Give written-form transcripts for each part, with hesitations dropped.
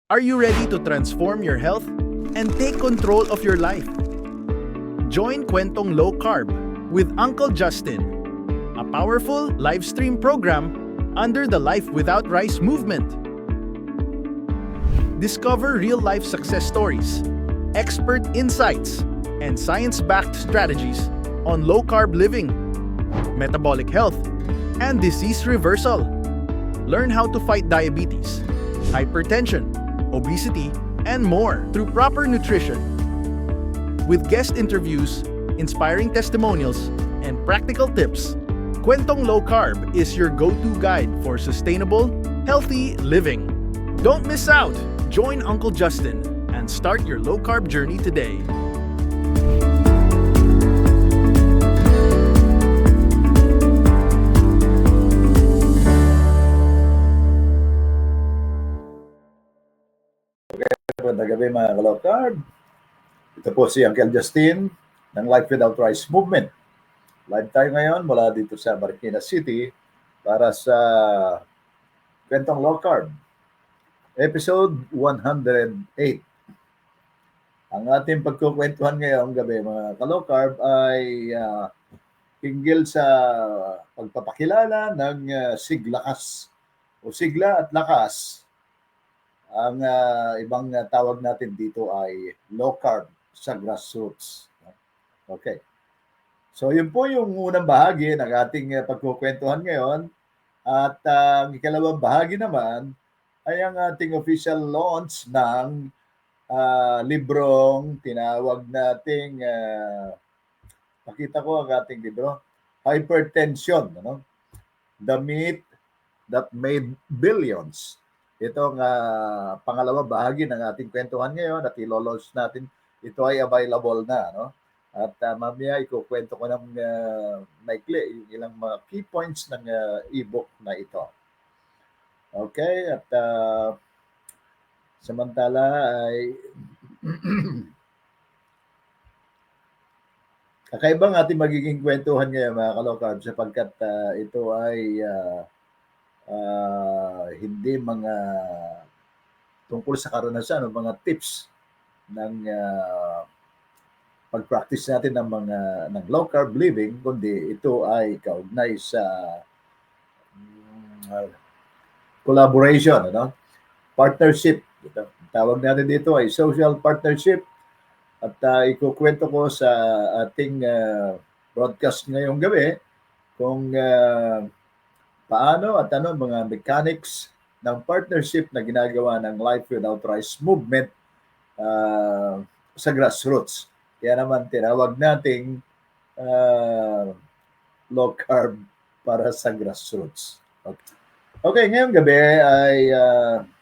Are you ready to transform your health and take control of your life? Join Kwentong Low Carb with Uncle Justin, a powerful live stream program under the Life Without Rice movement. Discover real-life success stories, expert insights, and science-backed strategies on low-carb living, metabolic health, and disease reversal. Learn how to fight diabetes, hypertension, obesity, and more through proper nutrition. With guest interviews, inspiring testimonials, and practical tips, Kwentong Low Carb is your go-to guide for sustainable, healthy living. Don't miss out! Join Uncle Justin and start your low-carb journey today. Magandang gabi mga ka-low carb. Ito po si Uncle Justin ng Life Without Rice movement. Live tayo ngayon mula dito sa Marikina City para sa Kwentong Low Carb, episode 108. Ang ating pagkukwentuhan ngayong gabi mga ka-low carb ay hinggil sa pagpapakilala ng siglakas o sigla at lakas. Ang ibang tawag natin dito ay low carb sa grassroots. Okay. So yun po yung unang bahagi ng ating pagkukwentuhan ngayon. At ang ikalawang bahagi naman ay ang ating official launch ng librong tinawag nating, pakita ko ang ating libro, Hypertension, ano? The Myth That Made Billions. Ito ang pangalawang bahagi ng ating kwentuhan ngayon at ilo-launch natin. Ito ay available na. No? At mamaya ikukwento ko ng maikli yung ilang mga key points ng ebook na ito. Okay, at samantala ay kakaibang ating magiging kwentuhan ngayon mga ka-low carb sapagkat ito ay hindi mga tungkol sa karanasan o mga tips ng pag-practice natin ng low carb living, kundi ito ay kaugnay sa collaboration, ano? Partnership. Ito, tawag natin dito ay social partnership at ikukwento ko sa ating broadcast ngayong gabi kung paano at ano mga mechanics ng partnership na ginagawa ng Life Without Rice movement sa grassroots. Kaya naman tinawag nating low carb para sa grassroots. Okay, ngayong gabi ay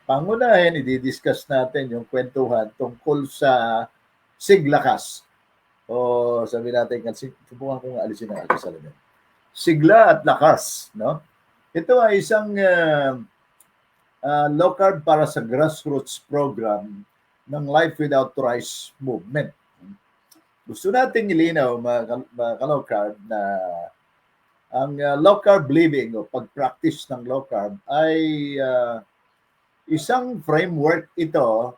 pangunahin, i-discuss natin yung kwentuhan tungkol sa siglakas. O sabi natin, subukan kong alisin ang aking salamin. Sigla at lakas, no? Ito ay isang low carb para sa grassroots program ng Life Without Rice movement. Gusto nating ilinaw mga ka-low carb na ang low carb living o pag-practice ng low carb ay isang framework ito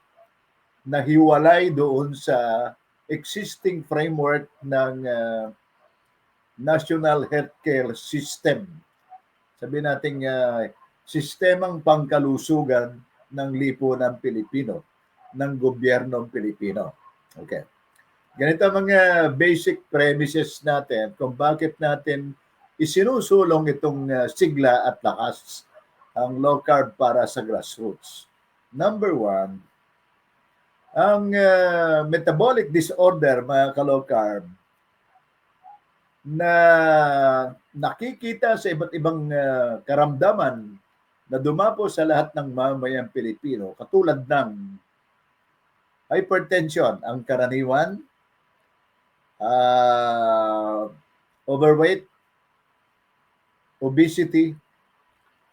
na hiwalay doon sa existing framework ng National Healthcare System. Sabi natin sistemang pangkalusugan ng lipunan Pilipino, ng gobyernong Pilipino. Okay. Ganito ang mga basic premises natin kung bakit natin isinusulong itong sigla at lakas ang low carb para sa grassroots. Number one, ang metabolic disorder, mga ka-low carb, na nakikita sa iba't ibang karamdaman na dumapo sa lahat ng mamamayang Pilipino, katulad ng hypertension, ang karaniwan, overweight, obesity,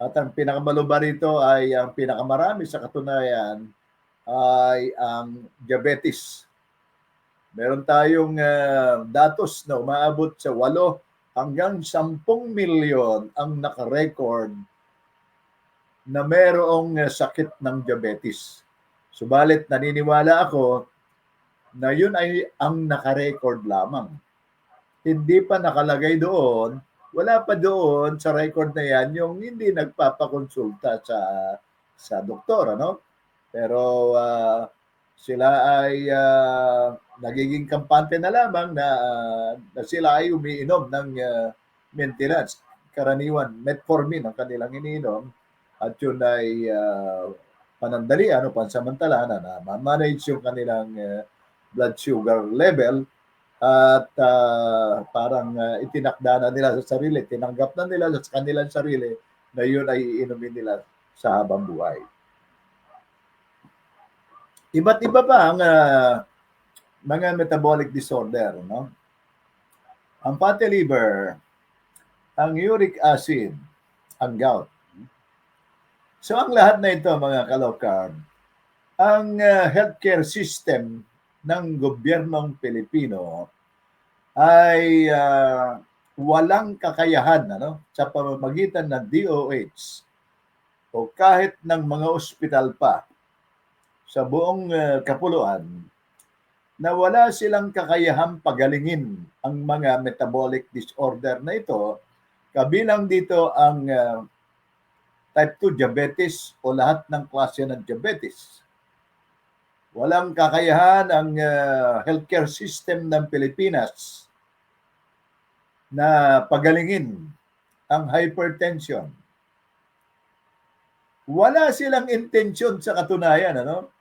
at ang pinakamalubha rito ay ang pinakamarami sa katunayan ay ang diabetes. Meron tayong datos na umaabot sa 8 hanggang 10 milyon ang nakarecord na merong sakit ng diabetes. Subalit naniniwala ako na yun ay ang nakarecord lamang. Hindi pa nakalagay doon, wala pa doon sa record na yan yung hindi nagpapakonsulta sa doktor, ano? Pero sila ay nagiging kampante na lamang na sila ay umiinom ng maintenance. Karaniwan, metformin ang kanilang iniinom at yun ay panandalian o pansamantala na ma-manage yung kanilang blood sugar level at parang itinakda na nila sa sarili, tinanggap na nila sa kanilang sarili na yun ay iinumin nila sa habang buhay. Iba't iba pa ang mga metabolic disorder, no? Ang fatty liver, ang uric acid, ang gout. So ang lahat na ito, mga ka-low-carb, ang healthcare system ng gobyernong Pilipino ay walang kakayahan, ano, sa pamamagitan ng DOH o kahit ng mga ospital pa sa buong kapuluan na wala silang kakayahang pagalingin ang mga metabolic disorder na ito, kabilang dito ang type 2 diabetes o lahat ng klase ng diabetes. Walang kakayahan ang healthcare system ng Pilipinas na pagalingin ang hypertension. Wala silang intensyon sa katunayan, ano?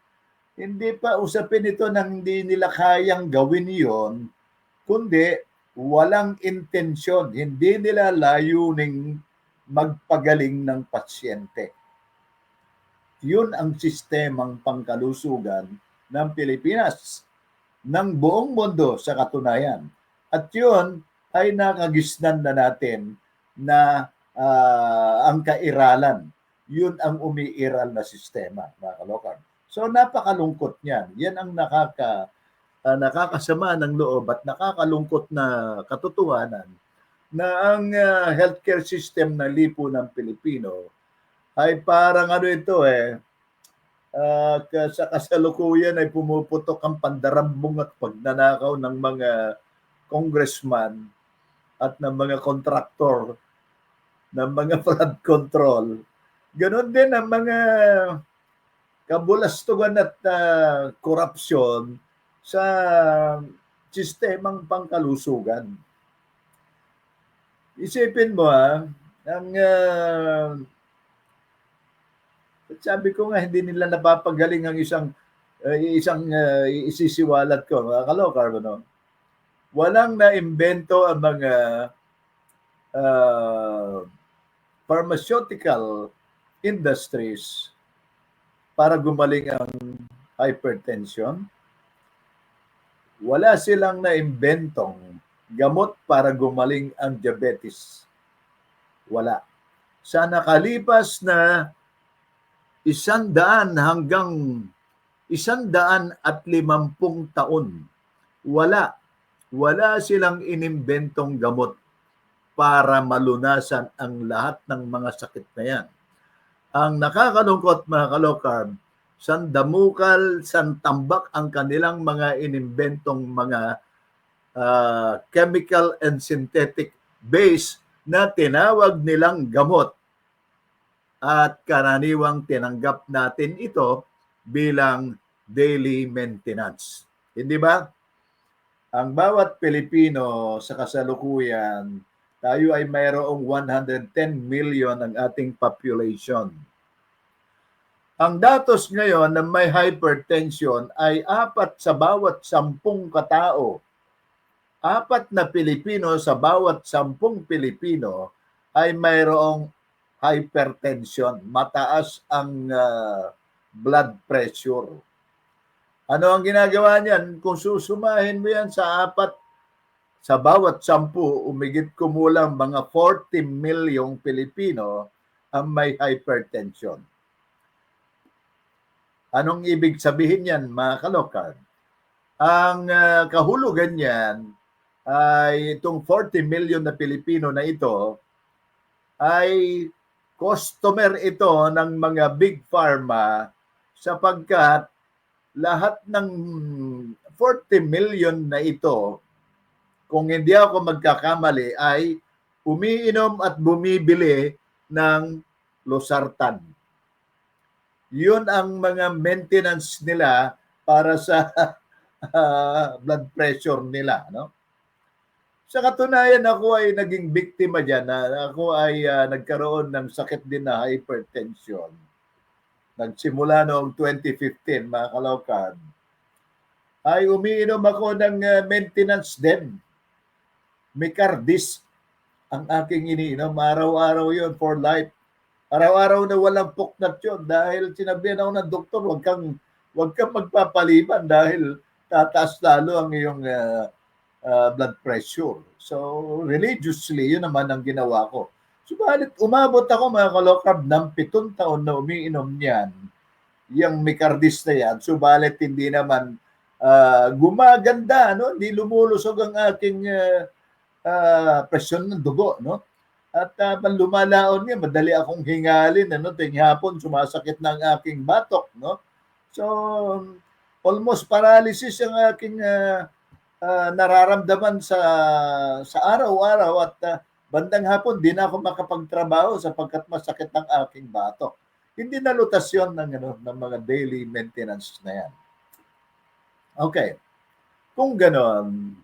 Hindi pa usapin ito nang hindi nila kayang gawin yon, kundi walang intensyon. Hindi nila layuning magpagaling ng pasyente. Yun ang sistemang pangkalusugan ng Pilipinas, ng buong mundo sa katunayan. At yun ay nakagisnan na natin na ang kairalan. Yun ang umiiral na sistema, mga ka-low-carb. So napakalungkot niyan. Yan ang nakakasama ng loob at nakakalungkot na katotohanan na ang healthcare system na lipunan ng Pilipino ay parang ano ito sa kasalukuyan ay pumuputok ang pandarambong at pagnanakaw ng mga congressman at ng mga kontraktor ng mga flood control. Ganon din ang mga kabulastugan at korupsyon sa sistemang pangkalusugan. Isipin mo ang sabi ko nga hindi nila napapagaling ang isang isisiwalat ko, mga ka-low-carb, no? Walang naimbento ang mga pharmaceutical industries para gumaling ang hypertension. Wala silang naimbentong gamot para gumaling ang diabetes. Wala. Sa nakalipas na 100 hanggang 150 taon, wala silang inimbentong gamot para malunasan ang lahat ng mga sakit na yan. Ang nakakalungkot, mga ka-low-carb, sandamukal, santambak ang kanilang mga inimbentong mga chemical and synthetic base na tinawag nilang gamot. At karaniwang tinanggap natin ito bilang daily maintenance. Hindi ba? Ang bawat Pilipino sa kasalukuyan, tayo ay mayroong 110 million ang ating population. Ang datos ngayon na may hypertension ay 4 sa bawat 10 katao. 4 na Pilipino sa bawat 10 Pilipino ay mayroong hypertension. Mataas ang blood pressure. Ano ang ginagawa niyan? Kung susumahin mo yan sa 4 sa bawat 10, umigit kumulang mga 40 milyong Pilipino ang may hypertension. Anong ibig sabihin yan, mga ka-low-carb? Ang kahulugan niyan ay itong 40 million na Pilipino na ito ay customer ito ng mga big pharma sapagkat lahat ng 40 million na ito, kung hindi ako magkakamali, ay umiinom at bumibili ng losartan. Yun ang mga maintenance nila para sa blood pressure nila, no? Sa katunayan, ako ay naging biktima diyan, na ako ay nagkaroon ng sakit din na hypertension. Nagsimula noong 2015, mga kalokad, ay umiinom ako ng maintenance din. Micardis ang aking iniinom. Araw-araw yun for life. Araw-araw na walang puknat yun dahil sinabihan ako ng doktor, wag kang magpapaliban dahil tataas lalo ang iyong blood pressure. So, religiously, yun naman ang ginawa ko. Subalit, umabot ako, mga kalokab, ng 7 taon na umiinom niyan, yung Micardis na yan. Subalit, hindi naman gumaganda, no? Hindi lumulusog ang aking presyon ng dugo, no? At lumalaon niya, madali akong hingalin, ano? Ting hapon, sumasakit na ang aking batok, no? So, almost paralysis ang aking nararamdaman sa araw-araw at bandang hapon di na ako makapagtrabaho sapagkat masakit ang aking batok. Hindi na lutasyon ng mga daily maintenance na yan. Okay. Kung ganon,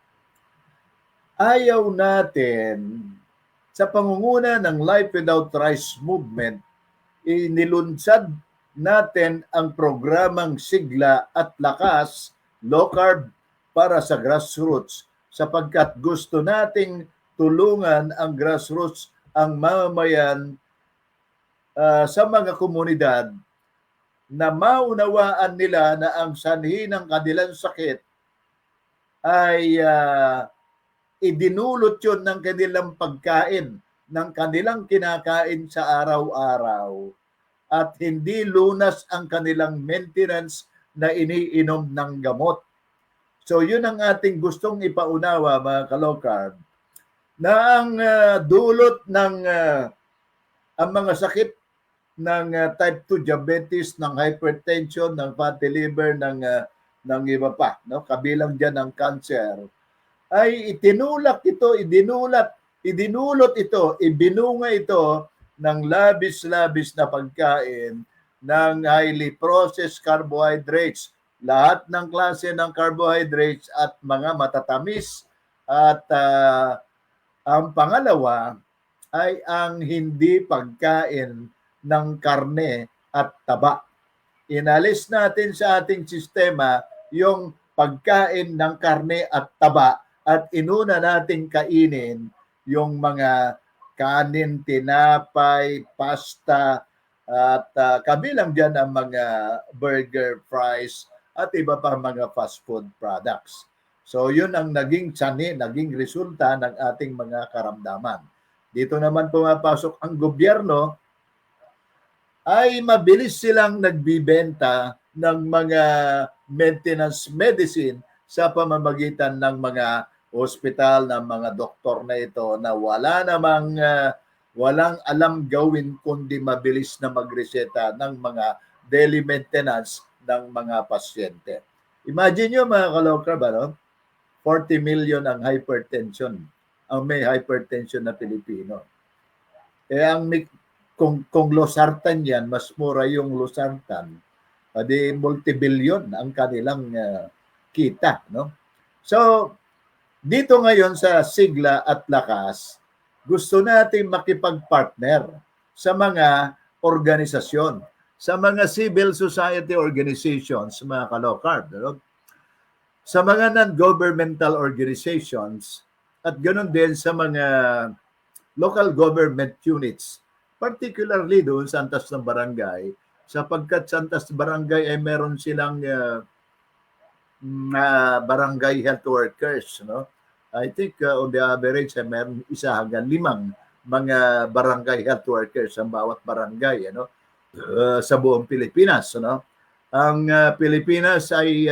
ayaw natin sa pangunguna ng Life Without Rice movement, inilunsad natin ang programang Sigla at Lakas, Low Carb, para sa grassroots sapagkat gusto nating tulungan ang grassroots, ang mamamayan sa mga komunidad na maunawaan nila na ang sanhi ng kanilang sakit ay idinulot yun ng kanilang pagkain, ng kanilang kinakain sa araw-araw at hindi lunas ang kanilang maintenance na iniinom ng gamot. So yun ang ating gustong ipaunawa, mga kalokard, na ang dulot ng ang mga sakit ng type 2 diabetes, ng hypertension, ng fatty liver, ng iba pa, no? Kabilang diyan ang cancer, ay idinulot ito, ibinunga ito ng labis-labis na pagkain ng highly processed carbohydrates, lahat ng klase ng carbohydrates at mga matatamis. At ang pangalawa ay ang hindi pagkain ng karne at taba. Inalis natin sa ating sistema yung pagkain ng karne at taba at inuna nating kainin yung mga kanin, tinapay, pasta, at kabilang dyan ang mga burger, fries, at iba pa mga fast food products. So yun ang naging sanhi, naging resulta ng ating mga karamdaman. Dito naman pumapasok ang gobyerno, ay mabilis silang nagbibenta ng mga maintenance medicine sa pamamagitan ng mga hospital, ng mga doktor na ito na walang alam gawin kundi mabilis na magreseta ng mga daily maintenance ng mga pasyente. Imagine nyo, mga kalokrab, 40 million ang hypertension, ang may hypertension na Pilipino. Kung losartan yan, mas mura yung losartan, di multibillion ang kanilang kita, no? So, dito ngayon sa Sigla at Lakas, gusto natin makipag-partner sa mga organisasyon, sa mga civil society organizations, mga kalokard, no? Sa mga non-governmental organizations, at ganoon din sa mga local government units, particularly doon sa antas ng barangay, sapagkat sa antas barangay ay meron silang barangay health workers, no? I think on the average ay meron 1 hanggang 5 mga barangay health workers ang bawat barangay, ano, sa buong Pilipinas, no? Ang Pilipinas ay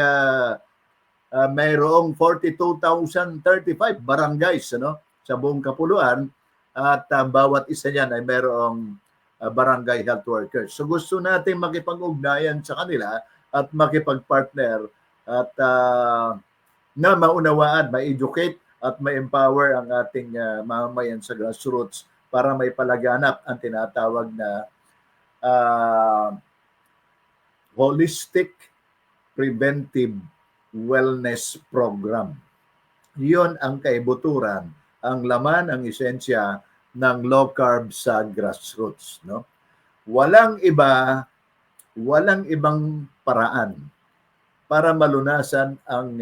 mayroong 42,035 barangays, ano, sa buong kapuluan, at bawat isa niyan ay mayroong barangay health workers. So gusto natin makipag-ugnayan sa kanila at makipag-partner at na maunawaan, ma-educate at ma-empower ang ating mamamayan sa grassroots para may palaganap ang tinatawag na holistic preventive wellness program. Iyon ang kaibuturan, ang laman, ang esensya ng low carb sa grassroots, no? Walang ibang paraan para malunasan ang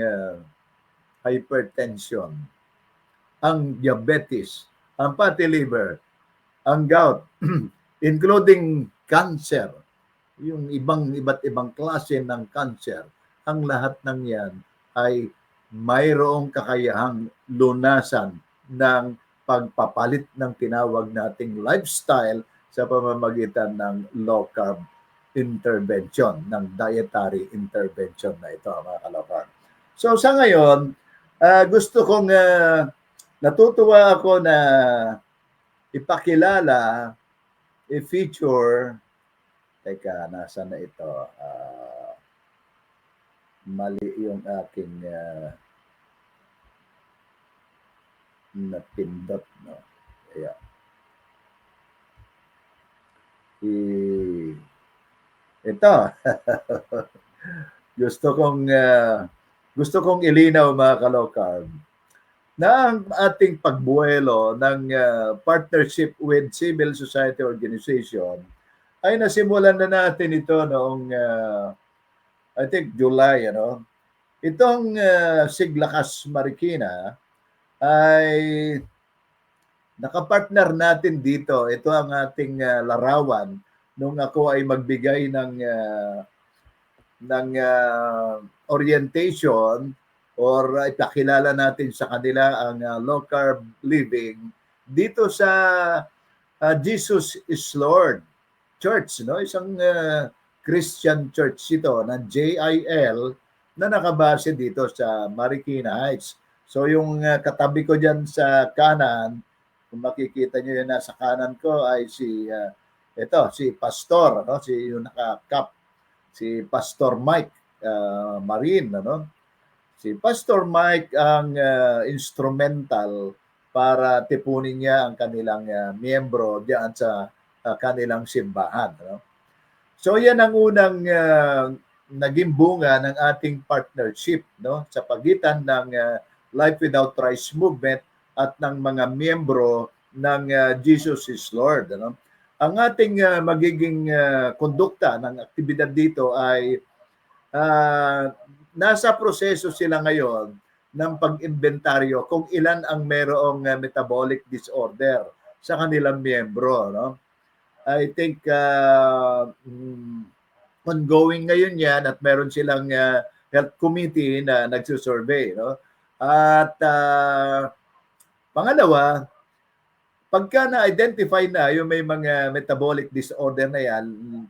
hypertension, ang diabetes, ang fatty liver, ang gout, including cancer, yung iba't ibang klase ng cancer. Ang lahat ng yan ay mayroong kakayahang lunasan ng pagpapalit ng tinawag nating lifestyle sa pamamagitan ng low carb intervention, ng dietary intervention na ito, mga kalokar. So sa ngayon, gusto kong natutuwa ako na ipakilala, i-feature, teka, nasa na ito? Mali yung aking napindot, no? Ayan. Ito. gusto kong ilinaw, mga ka-low-carb, na ang ating pagbuelo ng partnership with civil society organization ay nasimulan na natin ito noong I think July, ano. Itong Siglakas Marikina ay nakapartner natin dito. Ito ang ating larawan nung ako ay magbigay ng orientation or ipakilala natin sa kanila ang low carb living dito sa Jesus is Lord Church, no? Isang Christian church ito na JIL na nakabase dito sa Marikina Heights. So yung katabi ko diyan sa kanan, kung makikita niyo yun, nasa kanan ko ay si Pastor, no? Si yung naka-cap, si Pastor Mike Marin, ano? Si Pastor Mike ang instrumental para tipunin niya ang kanilang miyembro diyan sa kanilang simbahan, no? So yan ang unang naging bunga ng ating partnership, no, sa pagitan ng Life Without Rice movement at ng mga miyembro ng Jesus is Lord, ano. Ang ating magiging kondukta ng aktibidad dito ay nasa proseso sila ngayon ng pag-inventaryo kung ilan ang mayroong metabolic disorder sa kanilang miyembro, no. I think ongoing ngayon yan at meron silang health committee na nagsusurvey, no? At pangalawa, pagka na-identify na yung may mga metabolic disorder na yan,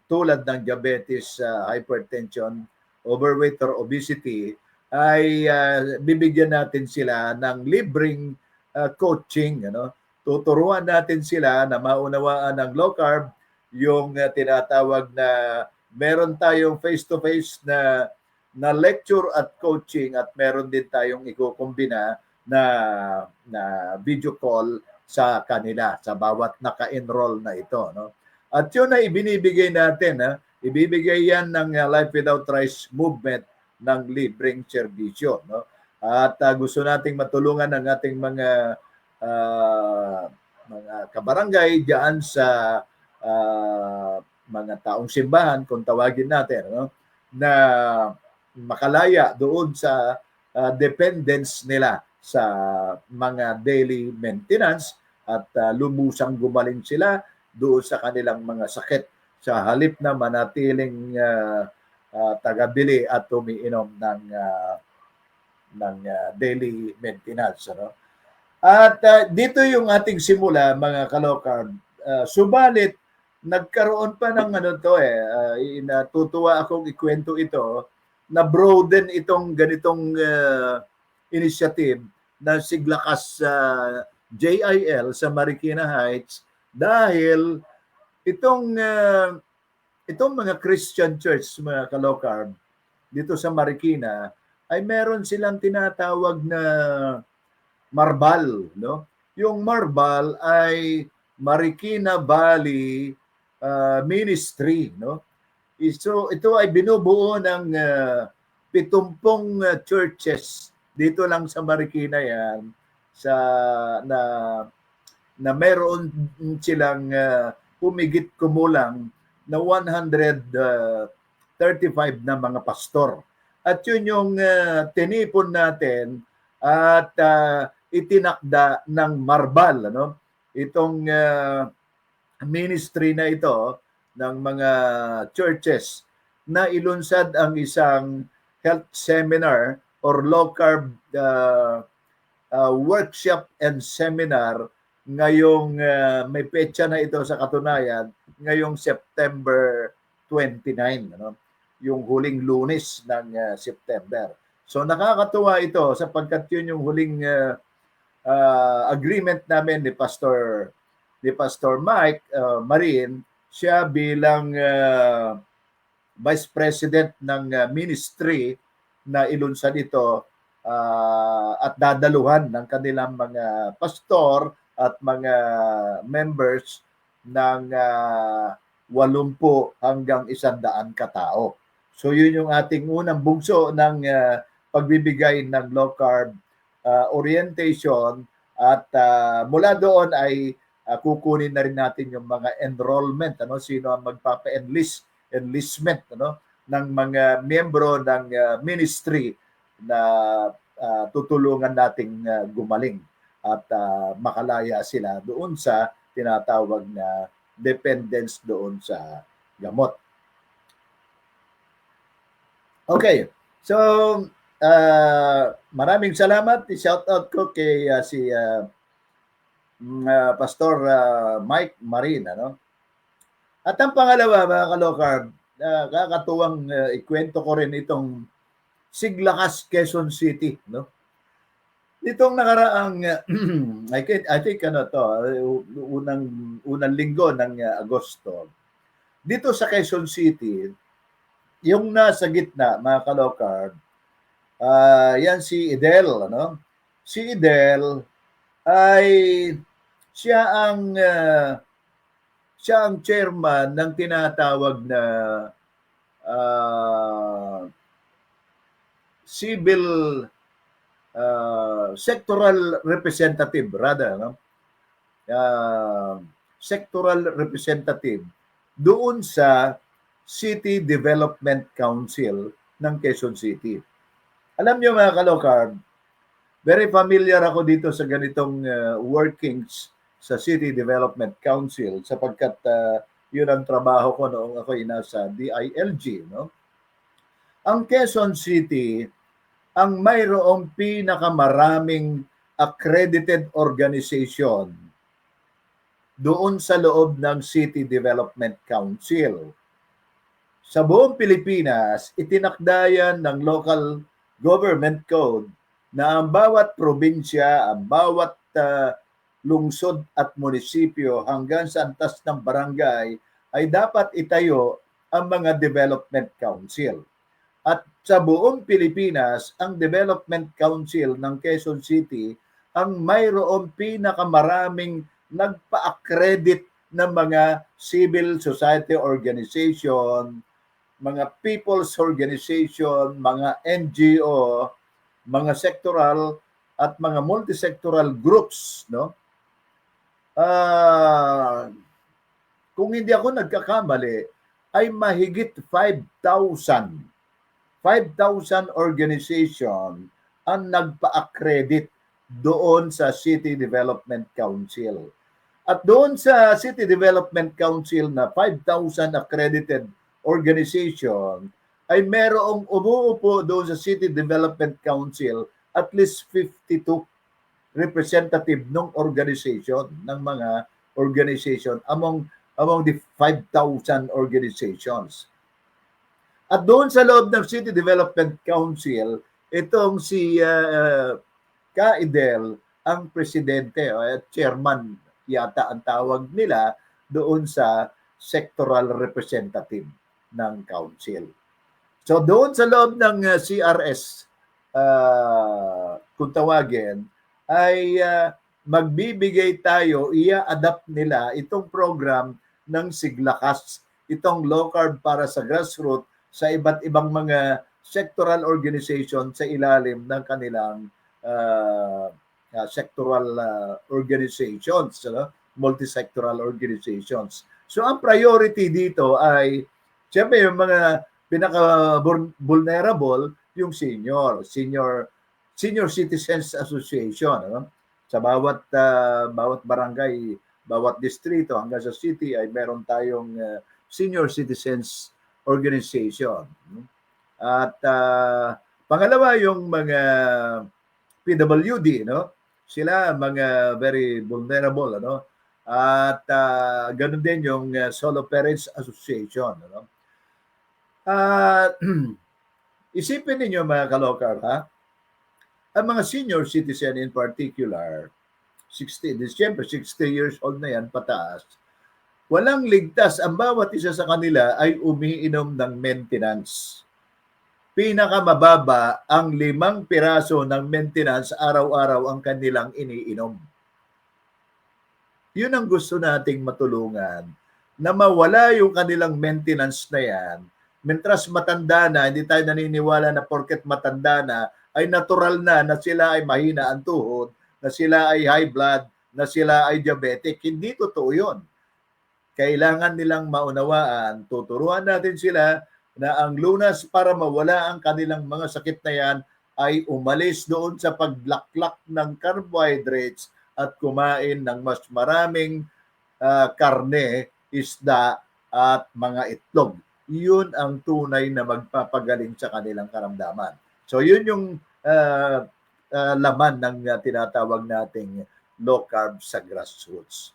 tulad ng diabetes, hypertension, overweight or obesity, ay bibigyan natin sila ng libreng coaching, ano? Tuturuan natin sila na maunawaan ng low carb, yung tinatawag na meron tayong face-to-face na lecture at coaching at meron din tayong ikukumbina na video call sa kanila, sa bawat naka-enroll na ito, no? At yun ay ibinibigay natin, ibibigay yan ng Life Without Rice movement ng libreng serbisyo, no? At gusto nating matulungan ang ating mga kabarangay diyan sa mga taong simbahan, kung tawagin natin, no, na makalaya doon sa dependence nila sa mga daily maintenance at lumusang gumaling sila doon sa kanilang mga sakit sa halip na manatiling tagabili at umiinom ng daily maintenance, no? At dito yung ating simula, mga ka-low-carb. Subalit, nagkaroon pa ng natutuwa akong ikwento ito, na broaden itong ganitong initiative na Siglakas JIL sa Marikina Heights dahil itong mga Christian church, mga ka-low-carb, dito sa Marikina ay meron silang tinatawag na Marbal, no? Yung Marbal ay Marikina Valley Ministry, no? So ito ay binubuo ng 70 churches dito lang sa Marikina yan sa na meron silang humigit kumulang na 135 na mga pastor. At yun yung tinipon natin at itinakda ng Marbal, ano? Itong ministry na ito ng mga churches na ilunsad ang isang health seminar or low carb workshop and seminar ngayong may petsa na ito sa katunayan ngayong September 29, ano? Yung huling Lunes ng September. So nakakatuwa ito sapagkat yun yung huling agreement namin ni Pastor Mike Marin, siya bilang Vice President ng ministry na ilunsad ito at dadaluhan ng kanilang mga pastor at mga members ng 80 hanggang 100 katao. So yun yung ating unang bugso ng pagbibigay ng low carb orientation at mula doon ay kukunin na rin natin yung mga enrollment, ano, sino ang enlistment, ano, ng mga miyembro ng ministry na tutulungan nating gumaling at makalaya sila doon sa tinatawag na dependence doon sa gamot. Okay, so maraming salamat. I-shout out ko kay si Pastor Mike Marin, ano? At ang pangalawa, mga ka-low-carb, kakatuwang ikwento ko rin itong Siglakas, Quezon City, no? Nitong nakaraang I think unang linggo ng Agosto. Dito sa Quezon City, yung nasa gitna, mga ka-low-carb, yan si Idel, ano? Si Idel ay siya ang chairman ng tinatawag na civil sectoral representative, rather, no? Sectoral representative doon sa City Development Council ng Quezon City. Alam niyo, mga ka-low-carb, very familiar ako dito sa ganitong workings sa City Development Council sapagkat yun ang trabaho ko noong ako'y nasa DILG, no? Ang Quezon City ang mayroong pinakamaraming accredited organization doon sa loob ng City Development Council. Sa buong Pilipinas, itinakda yan ng Local Government Code na ang bawat probinsya, ang bawat lungsod at munisipyo hanggang sa antas ng barangay ay dapat itayo ang mga development council. At sa buong Pilipinas, ang Development Council ng Quezon City ang mayroong pinakamaraming nagpa-accredit ng mga civil society organization, mga people's organization, mga NGO, mga sectoral at mga multisectoral groups, no? Kung hindi ako nagkakamali, ay mahigit 5,000 organization ang nagpa-accredit doon sa City Development Council. At doon sa City Development Council na 5,000 accredited organization, ay merong umuupo doon sa City Development Council at least 52 representative ng organization, ng mga organization among the 5,000 organizations. At doon sa loob ng City Development Council, itong si Ka-Idel ang presidente o chairman yata ang tawag nila doon sa sectoral representative ng council. So doon sa loob ng CRS, kung tawagin, ay magbibigay tayo, i-adapt nila itong program ng Siglakas, itong low carb para sa grassroots sa iba't ibang mga sectoral organization sa ilalim ng kanilang sectoral organizations, multi-sectoral organizations. So ang priority dito ay siyempre yung mga pinaka-vulnerable, yung senior citizens association, sa bawat barangay, bawat distrito hanggang sa city ay meron tayong senior citizens organization. At pangalawa yung mga PWD, sila mga very vulnerable, at ganun din yung Solo Parents Association, isipin ninyo mga kalokar, ang mga senior citizen in particular, 60 years old na yan pataas, walang ligtas. Ang bawat isa sa kanila ay umiinom ng maintenance. Pinakamababa ang 5 piraso ng maintenance araw-araw ang kanilang iniinom. Yun ang gusto nating matulungan, na mawala yung kanilang maintenance na yan. Mentras matanda na, hindi tayo naniniwala na porket matanda na, ay natural na sila ay mahina ang tuhod, na sila ay high blood, na sila ay diabetic. Hindi totoo yun. Kailangan nilang maunawaan, tuturuan natin sila na ang lunas para mawala ang kanilang mga sakit na yan ay umalis doon sa paglaklak ng carbohydrates at kumain ng mas maraming karne, isda at mga itlog. Yun ang tunay na magpapagaling sa kanilang karamdaman. So yun yung laman ng tinatawag nating low carb sa grassroots.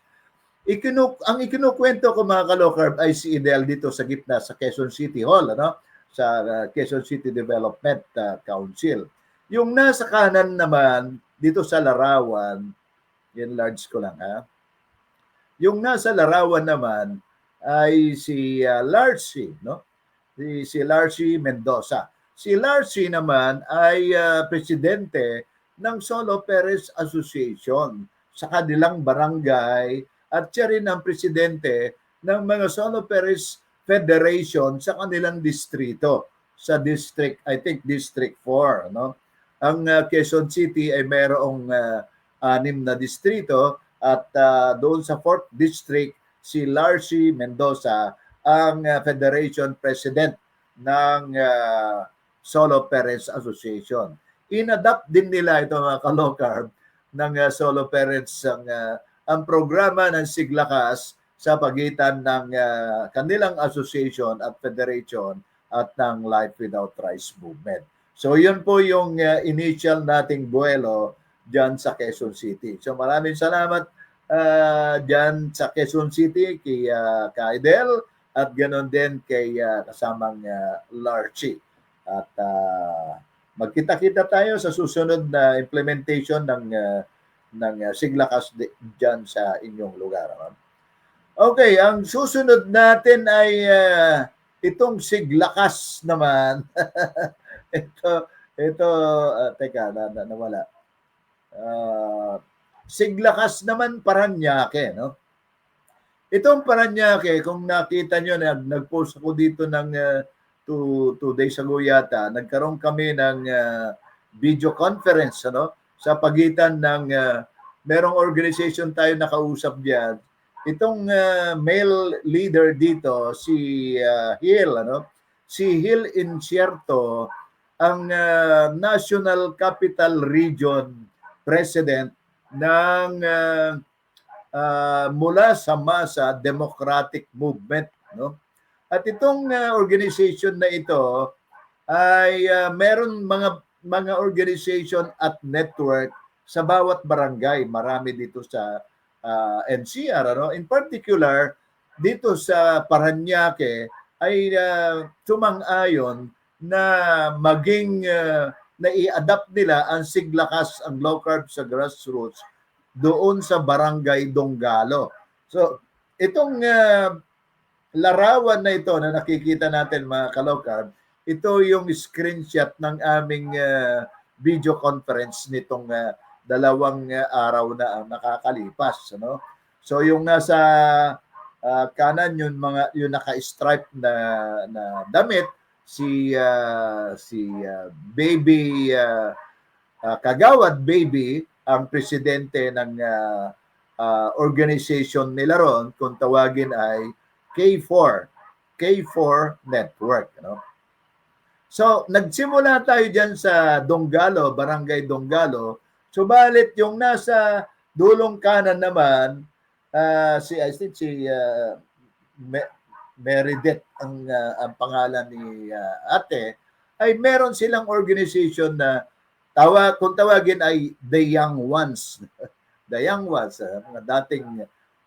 Ang ikinukwento ko mga ka-low carb ay si Idel dito sa gitna sa Quezon City Hall, sa Quezon City Development Council. Yung nasa kanan naman dito sa Larawan, yan large ko lang Yung nasa Larawan naman ay si Larcy, si Larcy Mendoza. Si Larcy naman ay presidente ng Solo Parents Association sa kanilang barangay at siya rin ang presidente ng mga Solo Parents Federation sa kanilang distrito, sa District 4, Ang Quezon City ay mayroong 6 na distrito at doon sa 4th district si Larcy Mendoza ang Federation President ng Solo Parents Association. In-adapt din nila ito mga ka-low carb ng Solo Parents ang programa ng Siglakas sa pagitan ng kanilang association at federation at ng Life Without Rice movement. So yun po yung initial nating buwelo dyan sa Quezon City. So maraming salamat dyan sa Quezon City kay Kaidel at ganoon din kay kasamang Larcy. At magkita-kita tayo sa susunod na implementation ng Siglakas dyan sa inyong lugar. Okay, ang susunod natin ay itong Siglakas naman. ito teka, nawala. Siglakas naman Paranaque, Itong Paranaque, kung nakita nyo, nag-post ako dito ng 2 days ago yata, nagkaroon kami ng video conference, sa pagitan ng merong organization tayo nakausap diyan. Itong male leader dito, si Hill, si Hill Incierto, ang National Capital Region President ng mula sa Masa Democratic Movement, At itong organization na ito ay meron mga organization at network sa bawat barangay. Marami dito sa NCR, In particular, dito sa Paranaque ay sumang-ayon na maging na i-adapt nila ang Siglakas, ang low carb sa grassroots doon sa Barangay Donggalo. So, itong larawan na ito na nakikita natin mga ka-low carb, ito yung screenshot ng aming video conference nitong 2 araw na ang nakakalipas, ano? So yung nasa kanan yung naka-stripe na damit si Baby Kagawad Baby ang presidente ng organization nila ron, kung tawagin ay K4 Network, ano? So, nagsimula tayo dyan sa Donggalo, Barangay Donggalo. Subalit yung nasa dulong kanan naman, I think si Meredith ang pangalan ni ate, ay meron silang organization na kung tawagin ay The Young Ones. The Young Ones, mga dating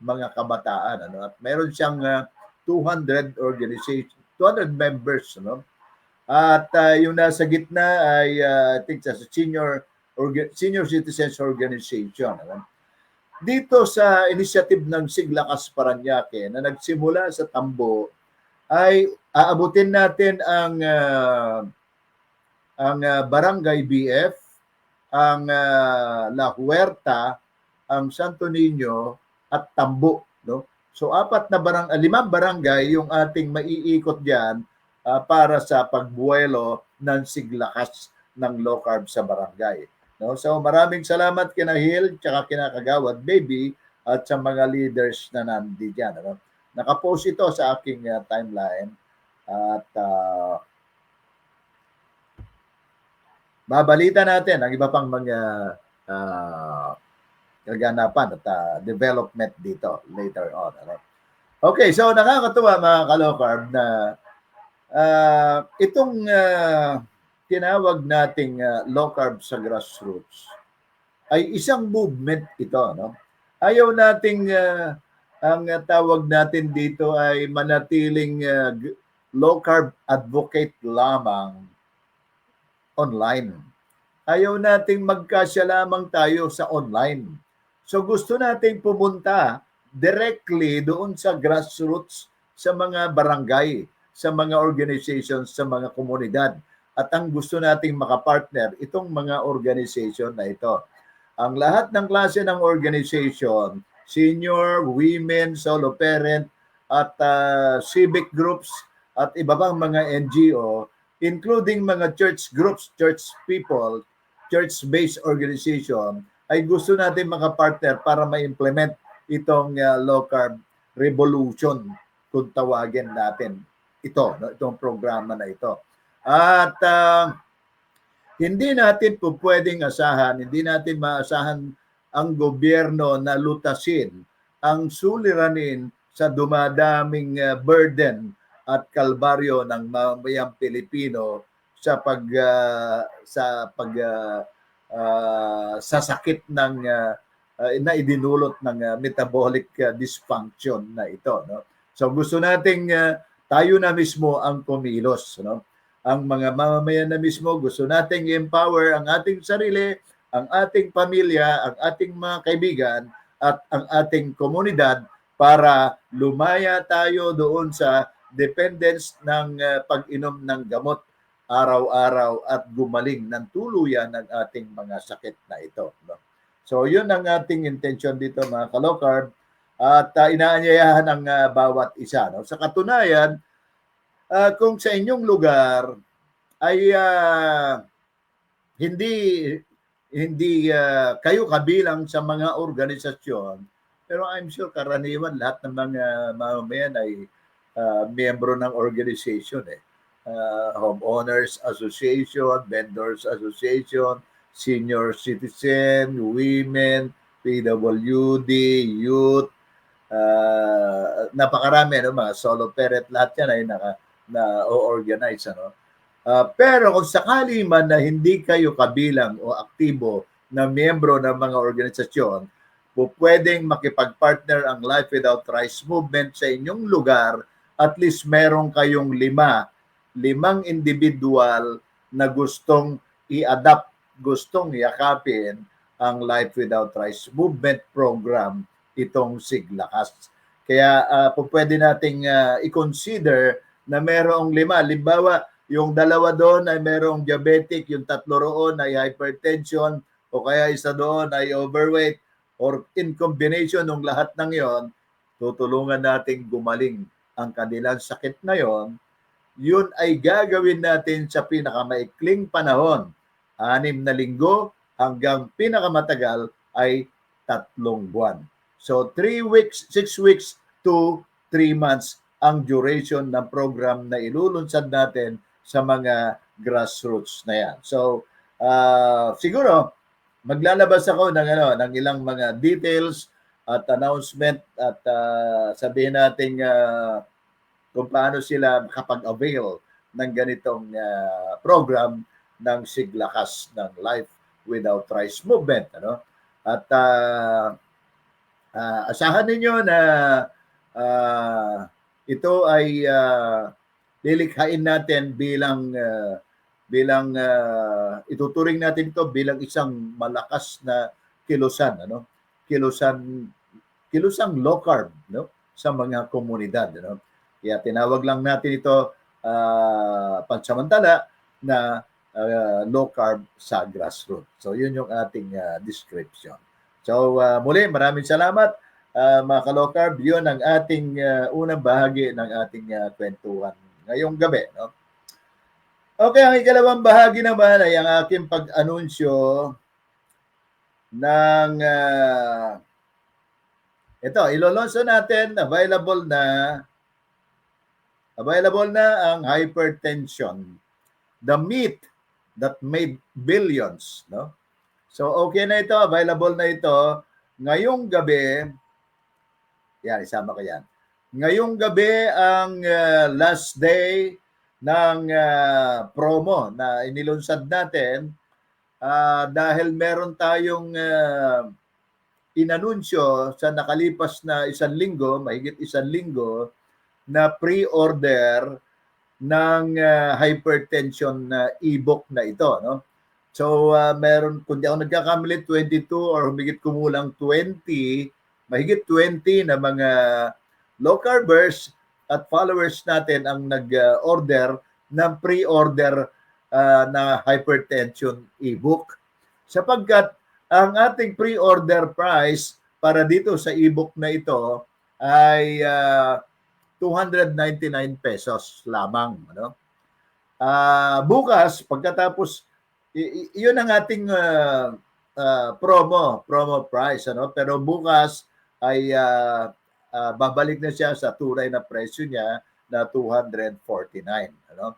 mga kabataan. Ano? At meron siyang 200 members, no? At yung nasa gitna ay I think sa Senior Citizens Organization. Dito sa initiative ng Siglakas Parañaque na nagsimula sa Tambo, ay aabutin natin ang Barangay BF, ang La Huerta, ang Santo Niño at Tambo, no? So 5 barangay yung ating maiikot diyan para sa pagbuwelo ng Siglakas ng low carb sa barangay. No? So maraming salamat kina Hill, tsaka kina Kagawad Baby at sa mga leaders na nandiyan. Ano? Nakapost ito sa aking timeline at babalita natin ang iba pang mga kaganapan at development dito later on. Ano? Okay, so nakakatuwa mga ka-low carb na itong tinawag nating low carb sa grassroots ay isang movement ito, no? Ayaw nating ang tawag natin dito ay manatiling low carb advocate lamang online. Ayaw nating magkasya lamang tayo sa online. So gusto nating pumunta directly doon sa grassroots, sa mga barangay, sa mga organizations, sa mga komunidad. At ang gusto nating makapartner, itong mga organization na ito. Ang lahat ng klase ng organization, senior, women, solo parent, at civic groups, at iba pang mga NGO, including mga church groups, church people, church-based organization, ay gusto natin makapartner para ma-implement itong low carb revolution, kung tawagin natin ito, no? Itong programa na ito. At hindi natin po pwedeng asahan, hindi natin maasahan ang gobyerno na lutasin ang suliranin sa dumadaming burden at kalbaryo ng mamayang Pilipino sa sakit ng na idinulot ng metabolic dysfunction na ito, no? So gusto nating tayo na mismo ang kumilos, no? Ang mga mamamayan na mismo, gusto nating empower ang ating sarili, ang ating pamilya, ang ating mga kaibigan at ang ating komunidad para lumaya tayo doon sa dependence ng pag-inom ng gamot araw-araw at gumaling ng tuluyan ng ating mga sakit na ito, no? So yun ang ating intention dito mga ka-low carb at inaanyayahan ang bawat isa, no? Sa katunayan, kung sa inyong lugar ay hindi kayo kabilang sa mga organisasyon, pero I'm sure karaniwan lahat ng mga mamamayan ay miyembro ng organization, Homeowners Association, Vendors Association, Senior Citizen, Women, PWD, Youth, napakarami, no? Mga solo parent, lahat yan ay na-organize, ano? Pero kung sakali man na hindi kayo kabilang o aktibo na miyembro ng mga organisasyon, pwedeng makipag-partner ang Life Without Rice movement sa inyong lugar. At least meron kayong limang individual na gustong i-adapt, gustong yakapin ang Life Without Rice movement program, itong Siglakas. Kaya pwede nating i-consider na merong 5. Limbawa, yung dalawa doon ay merong diabetic, yung tatlo roon ay hypertension, o kaya isa doon ay overweight, or in combination ng lahat ng yon, tutulungan nating gumaling ang kanilang sakit na yon. Yun ay gagawin natin sa pinakamaikling panahon, 6 na linggo hanggang pinakamatagal ay 3 buwan. So 3 weeks, 6 weeks to 3 months ang duration ng program na ilulunsad natin sa mga grassroots na yan. So siguro maglalabas ako ng ilang mga details at announcement at sabihin natin kung paano sila makapag-avail ng ganitong program ng Siglakas ng Life Without Rice Movement. Ano? At asahan ninyo na ito ay lilikhain natin bilang ituturing natin ito bilang isang malakas na kilusan, ano? Kilusang low carb, no? Sa mga komunidad, ano? Kaya tinawag lang natin ito pansamantala na low carb sa grassroots. So yun yung ating description. So muli, maraming salamat mga ka-low carb. Yun ang ating unang bahagi ng ating kwentuhan ngayong gabi, no? Okay, ang ikalawang bahagi naman ay ang aking pag-anunsyo ng ito, ilolonso natin, available na ang hypertension, the myth that made billions, no? So okay na ito, available na ito ngayong gabi. Yan, isama ko yan. Ngayong gabi ang last day ng promo na inilunsad natin dahil meron tayong inanunsyo sa nakalipas na 1 linggo, mahigit 1 linggo, na pre-order ng hypertension e-book na ito, no? So meron, kung di ako nagkakamali, 22 or humigit kumulang 20, mahigit 20 na mga low carbers at followers natin ang nag-order ng pre-order na hypertension e-book. Sapagkat ang ating pre-order price para dito sa e-book na ito ay 299 pesos lamang, ano? Bukas pagkatapos iyon ang ating promo price, ano? Pero bukas ay babalik na siya sa tunay na presyo niya na 249, ano?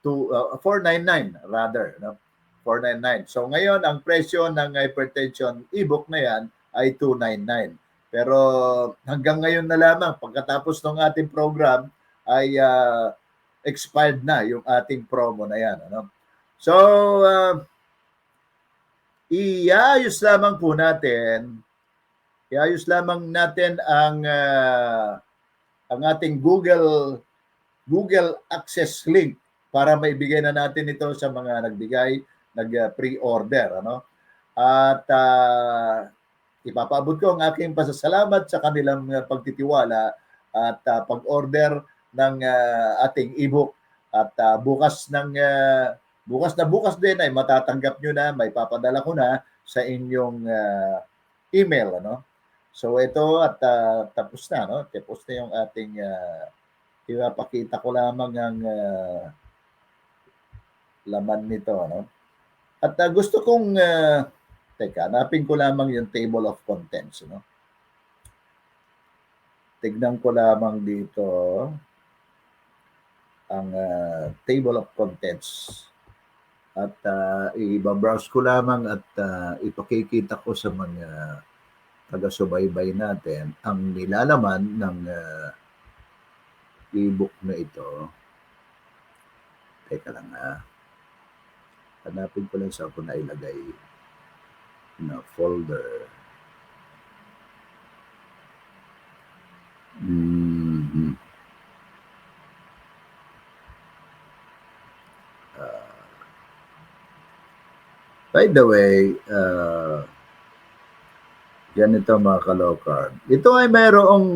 499 rather, no? 499. So ngayon ang presyo ng hypertension e-book na yan ay 299. Pero hanggang ngayon na lamang, pagkatapos ng ating program, ay expired na yung ating promo na yan, ano? So, iayos lamang ang ating Google Access link para maibigay na natin ito sa mga nag-pre-order, ano? At ipapaabot ko ang aking pasasalamat sa kanilang pagtitiwala at pag-order ng ating e-book. At bukas din ay matatanggap nyo na, may papadala ko na sa inyong email, ano? So ito at tapos na, no? Tapos na yung ating ipapakita ko lamang ang laman nito, no? At gusto kong teka, hanapin ko lamang yung table of contents, no? Tignan ko lamang dito ang table of contents. At i-browse ko lamang at ipakikita ko sa mga taga-subaybay natin ang nilalaman ng e-book na ito. Teka lang hanapin ko lang saan ko na ilagay na folder. By the way, ganito mga ka-low carb. Ito ay mayroong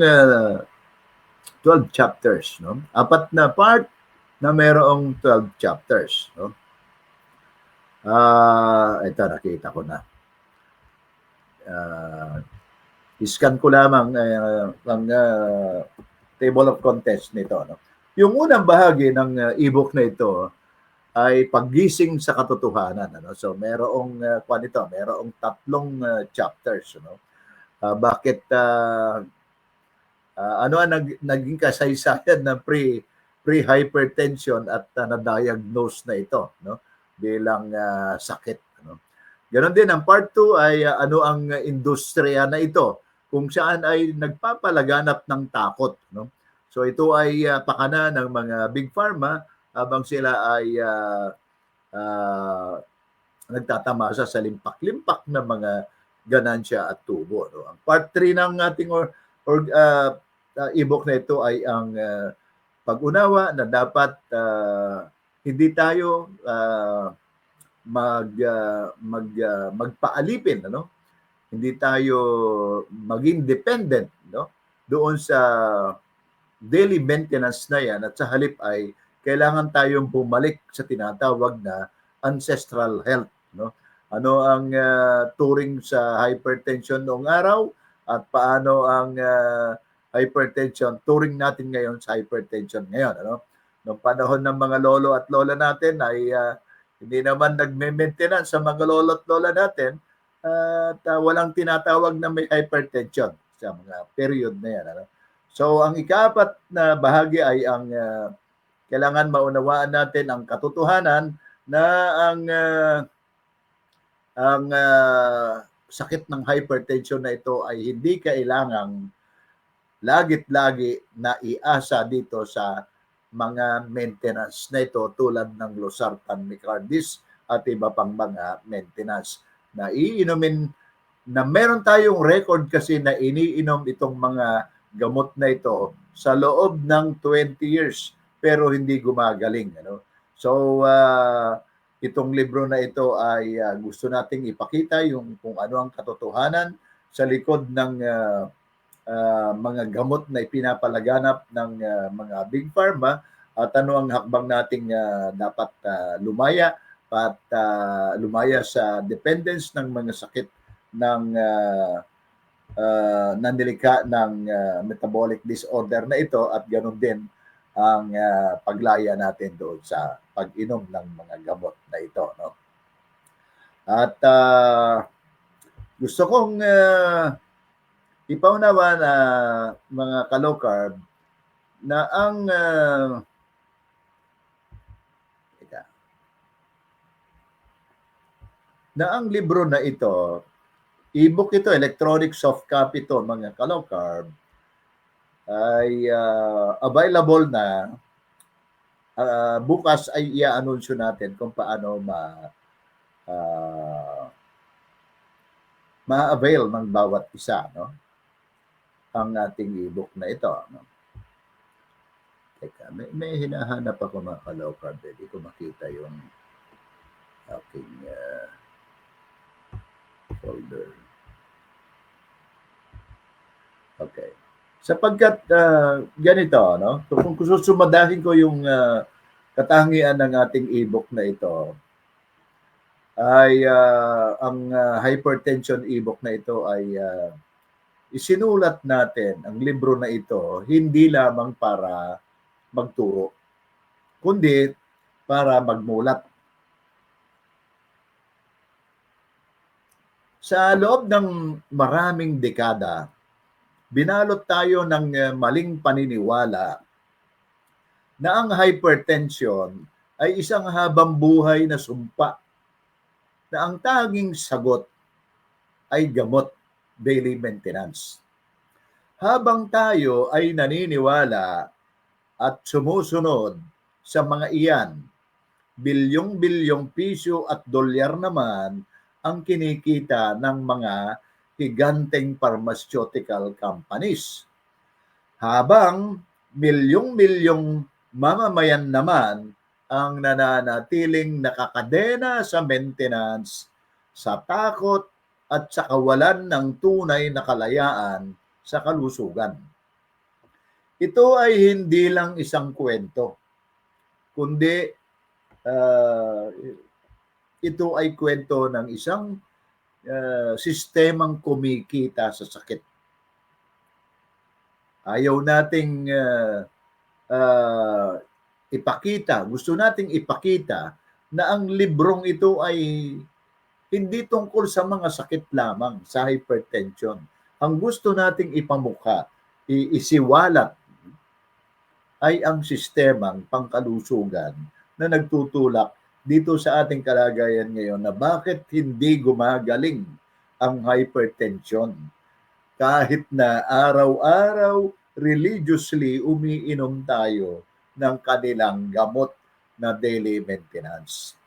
12 chapters, no? 4 na part na mayroong 12 chapters. No? Ito, nakita ko na. Iscan ko lamang ang table of contents nito. No? Yung unang bahagi ng ebook na ito ay paggising sa katotohanan. Ano? So, merong tatlong chapters. No? Bakit ano ang naging kasaysayan ng pre-hypertension at na-diagnose na ito, no? Bilang sakit. No? Ganon din, ang part 2 ay ano ang industriya na ito, kung saan ay nagpapalaganap ng takot. No? So ito ay pakana ng mga big pharma habang sila ay nagtatamasa sa limpak-limpak na mga ganansya at tubo. No? Ang part 3 ng ating ebook na ito ay ang pag-unawa na dapat hindi tayo magpaalipin, ano? Hindi tayo maging dependent, no? Doon sa daily maintenance na yan, at sa halip ay kailangan tayong bumalik sa tinatawag na ancestral health, no? Ano ang turing sa hypertension noong araw at paano ang hypertension turing natin ngayon sa hypertension ngayon, ano? Noong panahon ng mga lolo at lola natin ay hindi naman nagme-maintenance sa mga lolo at lola natin at walang tinatawag na may hypertension sa mga period na yan, ano? So ang ika-4 na bahagi ay ang kailangan maunawaan natin ang katotohanan na ang sakit ng hypertension na ito ay hindi kailangang lagit-lagi na iasa dito sa mga maintenance na ito tulad ng losartan, micardis at iba pang mga maintenance na iinumin, na meron tayong record kasi na iniinom itong mga gamot na ito sa loob ng 20 years pero hindi gumagaling, ano? So itong libro na ito ay gusto nating ipakita yung kung ano ang katotohanan sa likod ng mga gamot na ipinapalaganap ng mga big pharma at ano ang hakbang nating dapat lumaya at lumaya sa dependence ng mga sakit ng nanilika ng metabolic disorder na ito, at ganoon din ang paglaya natin doon sa pag-inom ng mga gamot na ito, no? At gusto kong ipaunawa na mga ka-low carb na ang libro na ito, ebook ito, electronic soft copy ito, mga ka-low carb, ay available na. Bukas ay i-anunsyo natin kung paano ma-avail ng bawat isa, no? Ang ating ebook na ito, no? Teka, may hinahanap ako mga ka-low carb. Hindi ko makita yung aking folder. Okay. Sapagkat ganito, no? Kung susumadahin ko yung katangian ng ating ebook na ito, ay ang hypertension ebook na ito ay isinulat natin ang libro na ito hindi lamang para magturo, kundi para magmulat. Sa loob ng maraming dekada, binalot tayo ng maling paniniwala na ang hypertension ay isang habang buhay na sumpa, na ang tanging sagot ay gamot, daily maintenance. Habang tayo ay naniniwala at sumusunod sa mga iyan, bilyong-bilyong piso at dolyar naman ang kinikita ng mga higanteng pharmaceutical companies. Habang milyong-milyong mamamayan naman ang nananatiling nakakadena sa maintenance, sa takot at sa kawalan ng tunay na kalayaan sa kalusugan. Ito ay hindi lang isang kwento, kundi uh, ito ay kwento ng isang sistemang kumikita sa sakit. Ayaw nating gusto nating ipakita na ang librong ito ay hindi tungkol sa mga sakit lamang, sa hypertension. Ang gusto nating ipamukha, isiwalat, ay ang sistemang pangkalusugan na nagtutulak dito sa ating kalagayan ngayon na bakit hindi gumagaling ang hypertension. Kahit na araw-araw, religiously umiinom tayo ng kanilang gamot na daily maintenance.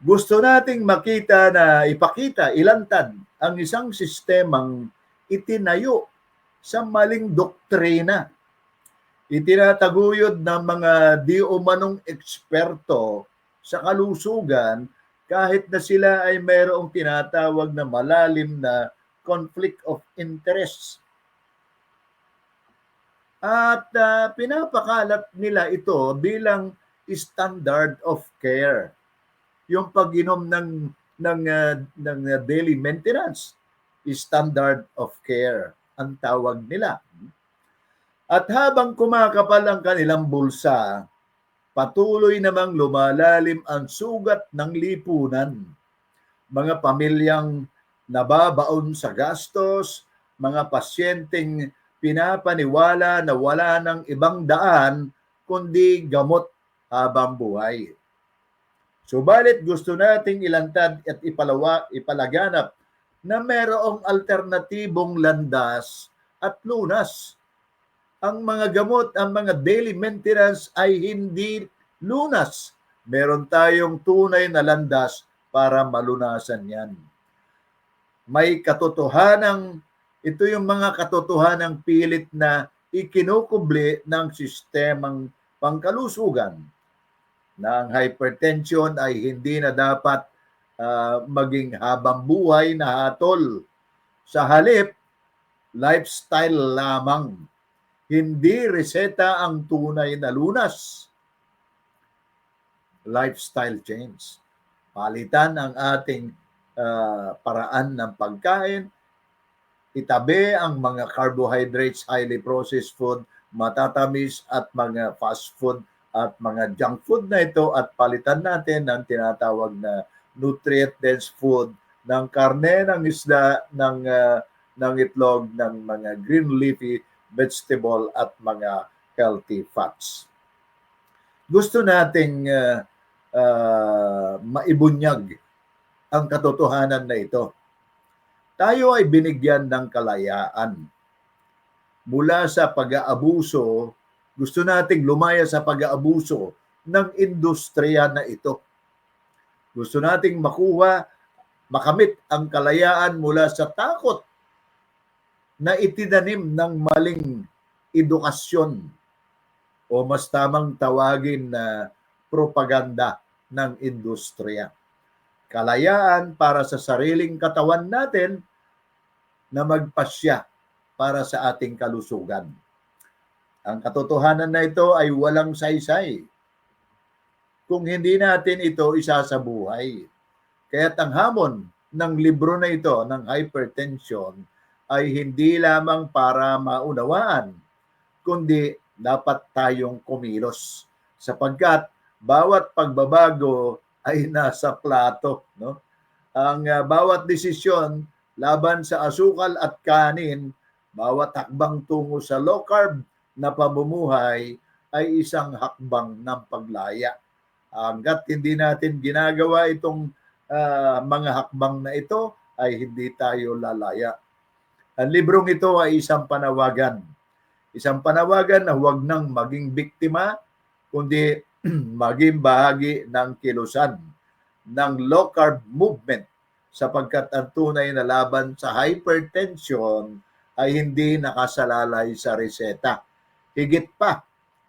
Gusto nating makita na ipakita, ilantad ang isang sistemang itinayo sa maling doktrina. Itinataguyod ng mga di umanong eksperto sa kalusugan kahit na sila ay mayroong tinatawag na malalim na conflict of interest. At pinapakalat nila ito bilang standard of care. Yung pag-inom ng daily maintenance, standard of care ang tawag nila. At habang kumakapal ang kanilang bulsa, patuloy namang lumalalim ang sugat ng lipunan. Mga pamilyang nababaon sa gastos, mga pasyenteng pinapaniwala na wala ng ibang daan kundi gamot habang buhay. Subalit gusto nating ilantad at ipalaganap na mayroong alternatibong landas at lunas. Ang mga gamot, ang mga daily maintenance ay hindi lunas. Meron tayong tunay na landas para malunasan yan. May katotohanang, ito yung mga katotohanang pilit na ikinukubli ng sistemang pangkalusugan na ang hypertension ay hindi na dapat maging habang buhay na hatol. Sa halip, lifestyle lamang. Hindi reseta ang tunay na lunas. Lifestyle change. Palitan ang ating paraan ng pagkain. Itabi ang mga carbohydrates, highly processed food, matatamis at mga fast food at mga junk food na ito at palitan natin ng tinatawag na nutrient-dense food ng karne, ng isda, ng itlog, ng mga green leafy vegetable at mga healthy fats. Gusto nating maibunyag ang katotohanan na ito. Tayo ay binigyan ng kalayaan mula sa pag-aabuso. Gusto nating lumaya sa pag-aabuso ng industriya na ito. Gusto nating makamit ang kalayaan mula sa takot na itinanim ng maling edukasyon o mas tamang tawagin na propaganda ng industriya. Kalayaan para sa sariling katawan natin na magpasya para sa ating kalusugan. Ang katotohanan na ito ay walang saysay kung hindi natin ito isasabuhay. Kaya't ang hamon ng libro na ito ng hypertension ay hindi lamang para maunawaan, kundi dapat tayong kumilos sapagkat bawat pagbabago ay nasa plato, no? Ang bawat desisyon laban sa asukal at kanin, bawat hakbang tungo sa low carb na pamumuhay ay isang hakbang ng paglaya. Hangga't hindi natin ginagawa itong mga hakbang na ito, ay hindi tayo lalaya. Ang librong ito ay isang panawagan. Isang panawagan na huwag nang maging biktima, kundi maging bahagi ng kilusan ng low carb movement sapagkat ang tunay na laban sa hypertension ay hindi nakasalalay sa reseta. Higit pa,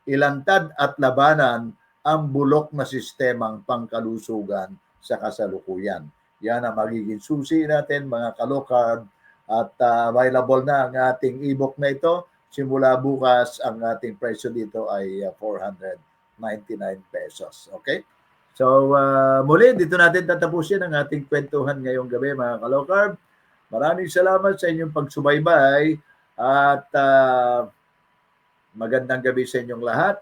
ilantad at labanan ang bulok na sistemang pangkalusugan sa kasalukuyan. Yan ang magiging susi natin mga ka-low carb at available na ang ating e-book na ito. Simula bukas, ang ating presyo dito ay 400 99 pesos. Okay? So, muli, dito natin tatapusin ang ating kwentuhan ngayong gabi, mga ka-low carb. Maraming salamat sa inyong pagsubaybay at magandang gabi sa inyong lahat.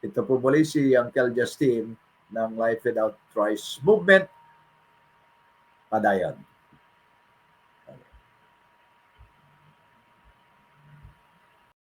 Ito po muli si Uncle Justin ng Life Without Rice Movement. Padayon.